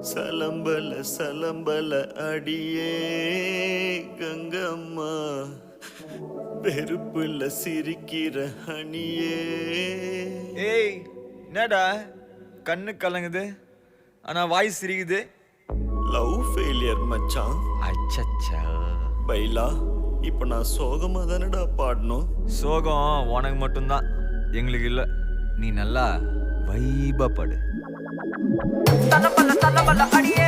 சலம்பல சலம்பல அடியே கங்கம்மா, வெறுப்புல சிரிக்கிற அணியே. ஏய் என்னடா கண்ணு கலங்குது ஆனா வாய் சிரிக்குது. லவ் ஃபெயிலியர் மச்சான். அச்சச்சா. பைலா, இப்ப நான் சோகமா தானடா பாடணும். சோகம் உனக்கு மட்டும்தான், எங்களுக்கு இல்ல. நீ நல்லா வைபா படு. தன்னபல்ல அடியே